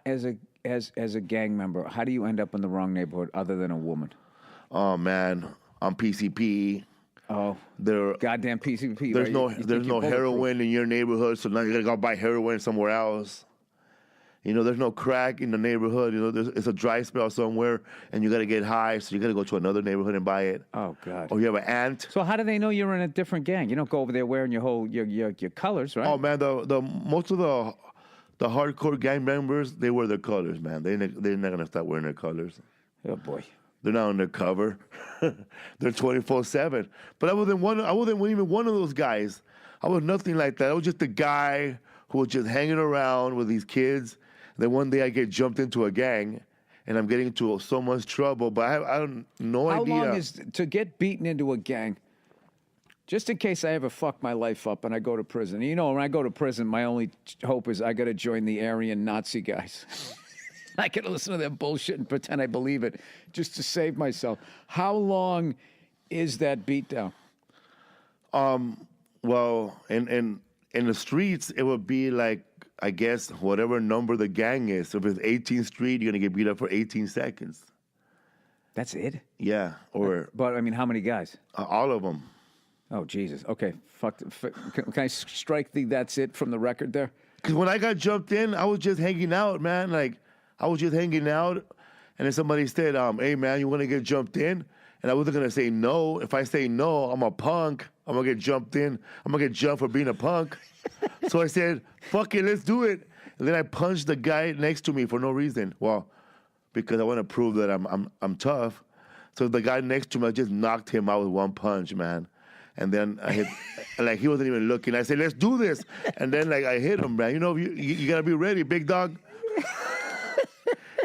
as a gang member, how do you end up in the wrong neighborhood other than a woman? Oh man, I'm PCP. Oh, goddamn PCP. There's right? there's no heroin in your neighborhood, so now you gotta go buy heroin somewhere else. There's no crack in the neighborhood. It's a dry spell somewhere, and you gotta get high, so you gotta go to another neighborhood and buy it. Oh God. Or you have an aunt. So how do they know you're in a different gang? You don't go over there wearing your colors, right? Oh man, the most of the hardcore gang members, they wear their colors, man. They're not gonna stop wearing their colors. Oh boy. They're not undercover. They're 24/7. But I wasn't even one of those guys. I was nothing like that. I was just a guy who was just hanging around with these kids. Then one day I get jumped into a gang, and I'm getting into so much trouble. But I have no idea. How long is to get beaten into a gang? Just in case I ever fuck my life up and I go to prison. When I go to prison, my only hope is I got to join the Aryan Nazi guys. I can listen to their bullshit and pretend I believe it just to save myself. How long is that beatdown? Well, in the streets, it would be like, I guess, whatever number the gang is. So if it's 18th Street, you're going to get beat up for 18 seconds. That's it? Yeah. But I mean, how many guys? All of them. Oh, Jesus. Okay. Can I strike the that's it from the record there? Because when I got jumped in, I was just hanging out, man. I was just hanging out, and then somebody said, hey, man, you want to get jumped in? And I wasn't going to say no. If I say no, I'm a punk. I'm going to get jumped in. I'm going to get jumped for being a punk. So I said, fuck it, let's do it. And then I punched the guy next to me for no reason. Well, because I want to prove that I'm tough. So the guy next to me, I just knocked him out with one punch, man. And then I hit, he wasn't even looking. I said, let's do this. And then, I hit him, man. You got to be ready, big dog.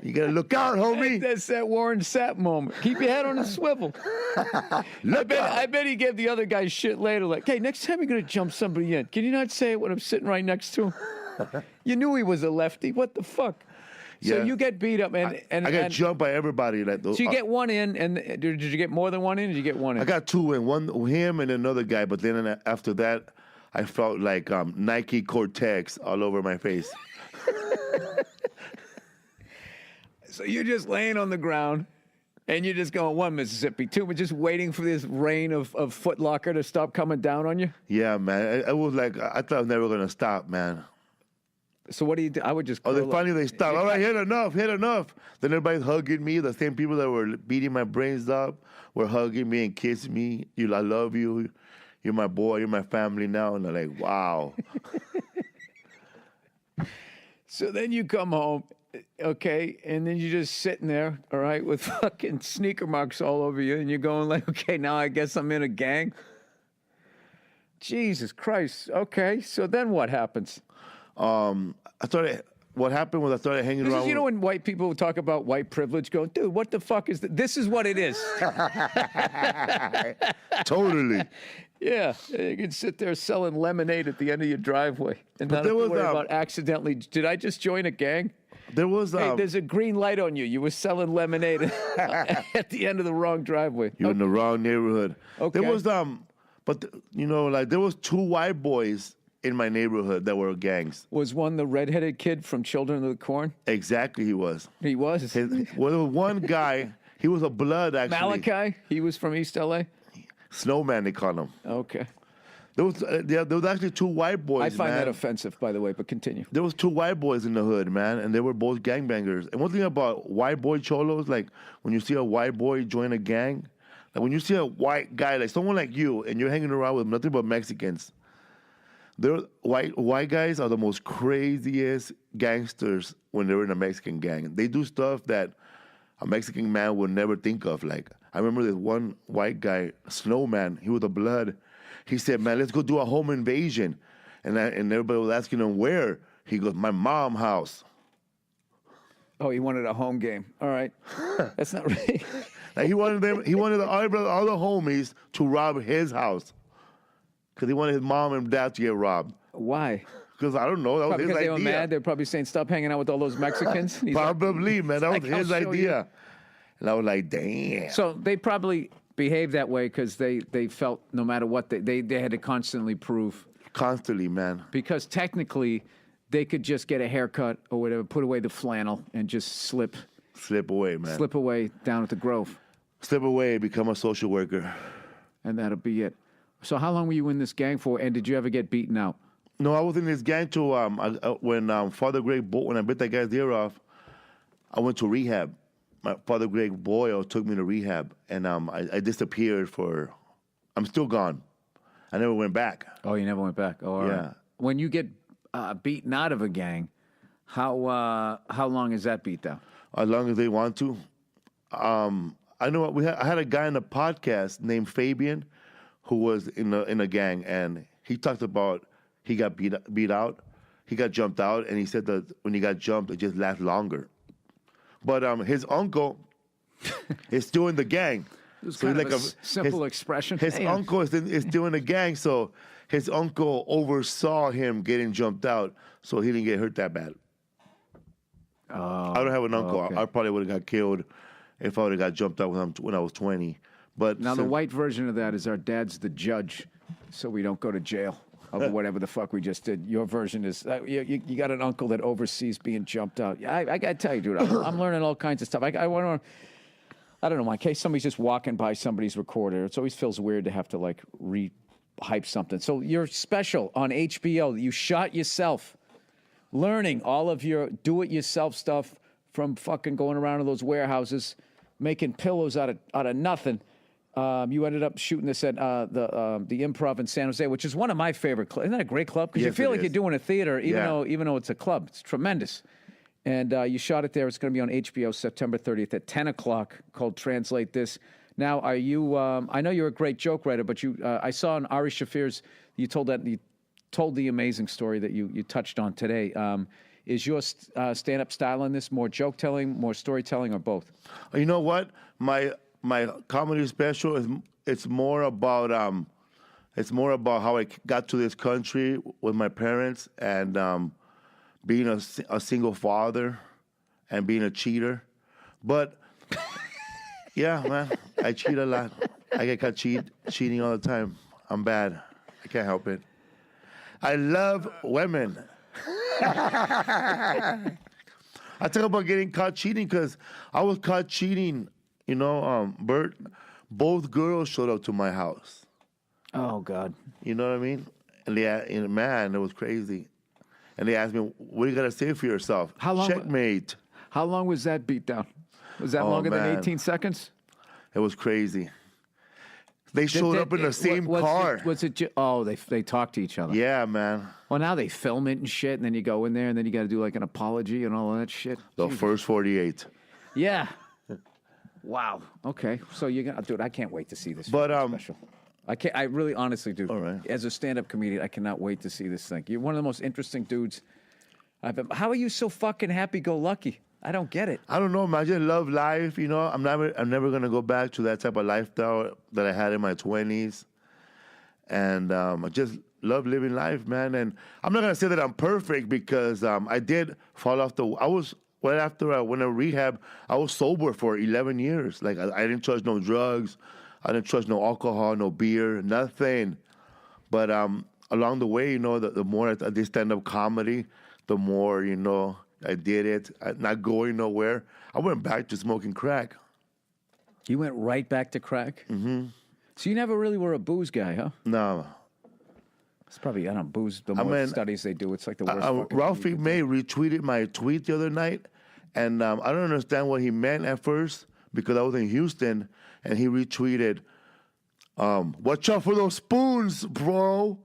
You got to look out, homie. That's that Warren Sapp moment. Keep your head on a swivel. I bet he gave the other guy shit later. Like, hey, next time you're going to jump somebody in, can you not say it when I'm sitting right next to him? You knew he was a lefty. What the fuck? So you get beat up, and I got jumped by everybody. So you get one in, and did you get more than one in? Or did you get one in? I got two in, one him and another guy. But then after that, I felt like Nike Cortex all over my face. So you're just laying on the ground, and you're just going, one, Mississippi, two, but just waiting for this rain of Foot Locker to stop coming down on you? Yeah, man. I was like, I thought I was never going to stop, man. So what do you do? I would just... Finally they stopped. All right, hit enough. Then everybody's hugging me. The same people that were beating my brains up were hugging me and kissing me. I love you. You're my boy. You're my family now. And they're like, wow. So then you come home, okay, and then you're just sitting there, all right, with fucking sneaker marks all over you, and you're going like, okay, now I guess I'm in a gang. Jesus Christ. Okay, so then what happens? What happened was I started hanging around. You know when white people talk about white privilege, going, dude, what the fuck is this? This is what it is. Totally. Yeah, you can sit there selling lemonade at the end of your driveway and not have to worry about accidentally. Did I just join a gang? There was. Hey, there's a green light on you. You were selling lemonade at the end of the wrong driveway. You're in the wrong neighborhood. Okay. There was there was two white boys in my neighborhood that were gangs. Was one the redheaded kid from Children of the Corn? Exactly, he was. He was. There was one guy. He was a blood actually. Malachi. He was from East LA. Snowman, they call him. Okay. There was actually two white boys. I find that offensive, by the way, but continue. There was two white boys in the hood, man, and they were both gangbangers. And one thing about white boy cholos, like when you see a white boy join a gang, like when you see a white guy, like someone like you, and you're hanging around with nothing but Mexicans, white guys are the most craziest gangsters when they're in a Mexican gang. They do stuff that a Mexican man would never think of. Like, I remember this one white guy, Snowman, he was a blood. He said, man, let's go do a home invasion. And everybody was asking him where. He goes, my mom's house. Oh, he wanted a home game. All right. That's not right. Like he wanted all the homies to rob his house. Because he wanted his mom and dad to get robbed. Why? Because I don't know. That was his idea. Because they were mad. They're probably saying, stop hanging out with all those Mexicans. Probably, man. That was his idea. And I was like, damn. So they probably behaved that way because they felt no matter what, they had to constantly prove. Constantly, man. Because technically, they could just get a haircut or whatever, put away the flannel, and just slip away, man. slip away down at the Grove, Slip away, become a social worker. and that'll be it. So how long were you in this gang for, and did you ever get beaten out? No, I was in this gang till when Father Greg when I bit that guy's ear off, I went to rehab. My Father Greg Boyle took me to rehab, and I disappeared for. I'm still gone. I never went back. Oh, you never went back. Oh, all Yeah. right. When you get beaten out of a gang, how long is that beat down? As long as they want to. I know I had a guy in a podcast named Fabian, who was in a gang, and he talked about he got beat out, he got jumped out, and he said that when he got jumped, it just lasted longer. But his uncle is still in the gang. It was So kind he's of like a simple expression. His Hey, uncle is still in the gang, so his uncle oversaw him getting jumped out, so he didn't get hurt that bad. I don't have an uncle. okay. I probably would have got killed if I would have got jumped out when I was 20. But Now, the white version of that is our dad's the judge, so we don't go to jail over whatever the fuck we just did. Your version is you got an uncle that oversees being jumped out. Yeah, I got to tell you, dude, I'm learning all kinds of stuff. I don't know, in case somebody's just walking by somebody's recorder, it always feels weird to have to, like, re-hype something. So you're special on HBO. You shot yourself, learning all of your do-it-yourself stuff from fucking going around to those warehouses, making pillows out of nothing. You ended up shooting this at the Improv in San Jose, which is one of my favorite clubs. Isn't that a great club? Because you Yes, feel it like is. you're doing a theater, Yeah. even though it's a club. It's tremendous. And you shot it there. It's going to be on HBO September 30th at 10 o'clock, called Translate This. Now, are you, I know you're a great joke writer, but I saw on Ari Shafir's, you told the amazing story that you touched on today. Is your stand-up style in this more joke-telling, more storytelling, or both? you know what? My comedy special it's more about how I got to this country with my parents and being a single father and being a cheater. But yeah, man, I cheat a lot. I get caught cheating all the time. I'm bad. I can't help it. I love women. I talk about getting caught cheating because I was caught cheating. Bert, both girls showed up to my house. Oh, God. You know what I mean? And man, it was crazy. And they asked me, "What do you got to say for yourself?" How long- Checkmate. How long was that beatdown? Was that Oh, longer than man. 18 seconds? It was crazy. They showed up in the same car. They talk to each other. Yeah, man. Well, now they film it and shit, and then you go in there, and then you got to do like an apology and all of that shit. The first 48. Yeah. Wow. Okay. So you're gonna, dude. I can't wait to see this. But, fucking special. I can't. I really, honestly, do. All right. As a stand-up comedian, I cannot wait to see this thing. You're one of the most interesting dudes I've ever. How are you so fucking happy-go-lucky? I don't get it. I don't know, man. I just love life. I'm never gonna go back to that type of lifestyle that I had in my 20s. And I just love living life, man. And I'm not gonna say that I'm perfect because I did fall off I was right after I went to rehab. I was sober for 11 years. Like I didn't touch no drugs. I didn't touch no alcohol, no beer, nothing. But along the way, the more I did stand-up comedy, the more, I did it. Not going nowhere. I went back to smoking crack. You went right back to crack. Mm-hmm. So you never really were a booze guy, huh? No. It's probably I don't know, booze. The more studies they do, it's like the worst. Fucking Ralphie thing. May retweeted my tweet the other night, and I don't understand what he meant at first because I was in Houston, and he retweeted, "Watch out for those spoons, bro."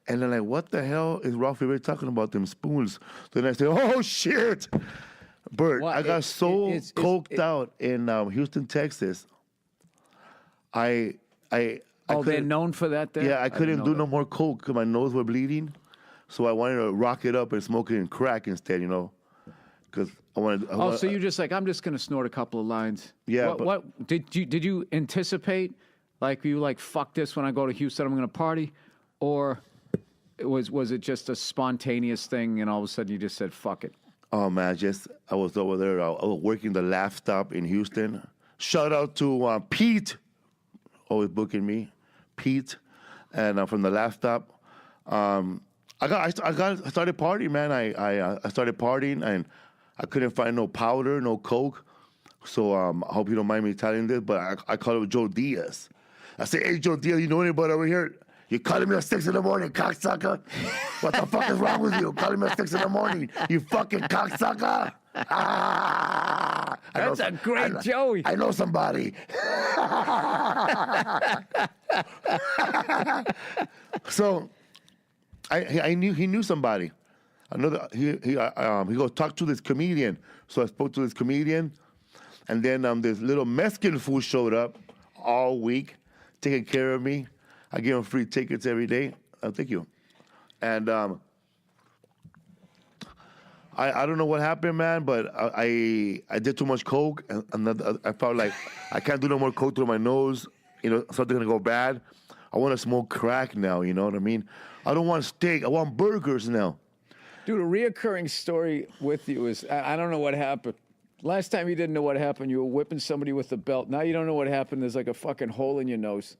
And then like, what the hell is Ralphie May talking about them spoons? Then I said, "Oh shit, Bert, Well, I got coked out in Houston, Texas. I Oh, they're couldn't- known for that there? Yeah, I didn't couldn't know do that. no more coke because my nose were bleeding. So I wanted to rock it up and smoke it in crack instead, because I wanted. Oh, so you're just like, I'm just going to snort a couple of lines. Yeah, What did you anticipate? Like, you like, fuck this, when I go to Houston, I'm going to party? Or was it just a spontaneous thing and all of a sudden you just said, fuck it? Oh man, I was over there. I was working the Laugh Stop in Houston. Shout out to Pete, always booking me, Pete, and from the Laugh Stop. I started partying, man. I started partying, and I couldn't find no powder, no coke. So I hope you don't mind me telling this, but I called up Joe Diaz. I said, "Hey, Joe Diaz, you know anybody over here? You calling me at 6 in the morning, cocksucker? What the fuck is wrong with you? Calling me at 6 in the morning, you fucking cocksucker!" That's a great Joey. I know somebody. So I knew he knew somebody. Another he goes, talk to this comedian. So I spoke to this comedian, and then this little Mexican fool showed up all week, taking care of me. I give him free tickets every day. Thank you. And I don't know what happened, man, but I did too much coke, and I felt like I can't do no more coke through my nose. You know, something's gonna go bad. I want to smoke crack now. You know what I mean? I don't want steak. I want burgers now. Dude, a reoccurring story with you is, I don't know what happened. Last time you didn't know what happened, you were whipping somebody with a belt. Now you don't know what happened. There's like a fucking hole in your nose.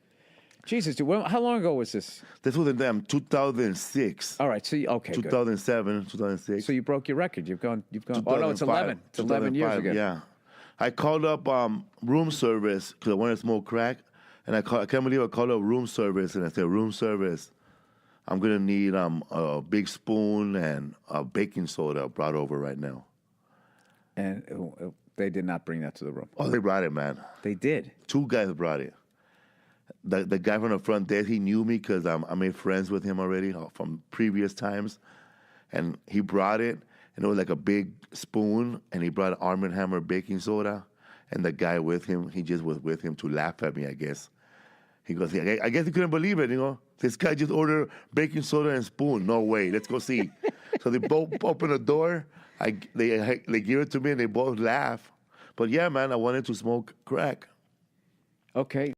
Jesus, dude, how long ago was this? This was in 2006. All right, so okay, 2007, 2006. So you broke your record. You've gone. Oh no, it's 11. It's 11 years ago. Yeah, I called up room service because I wanted to smoke crack, and I can't believe I called up room service, and I said, "Room service, I'm gonna need a big spoon and a baking soda brought over right now." And they did not bring that to the room. Oh, they brought it, man. They did. 2 guys brought it. The guy from the front desk, he knew me because I made friends with him already from previous times. And he brought it, and it was like a big spoon, and he brought Arm & Hammer baking soda. And the guy with him, he just was with him to laugh at me, I guess. He goes, I guess he couldn't believe it, you know. This guy just ordered baking soda and spoon. No way, let's go see. So they both open the door. They give it to me, and they both laugh. But yeah, man, I wanted to smoke crack. Okay.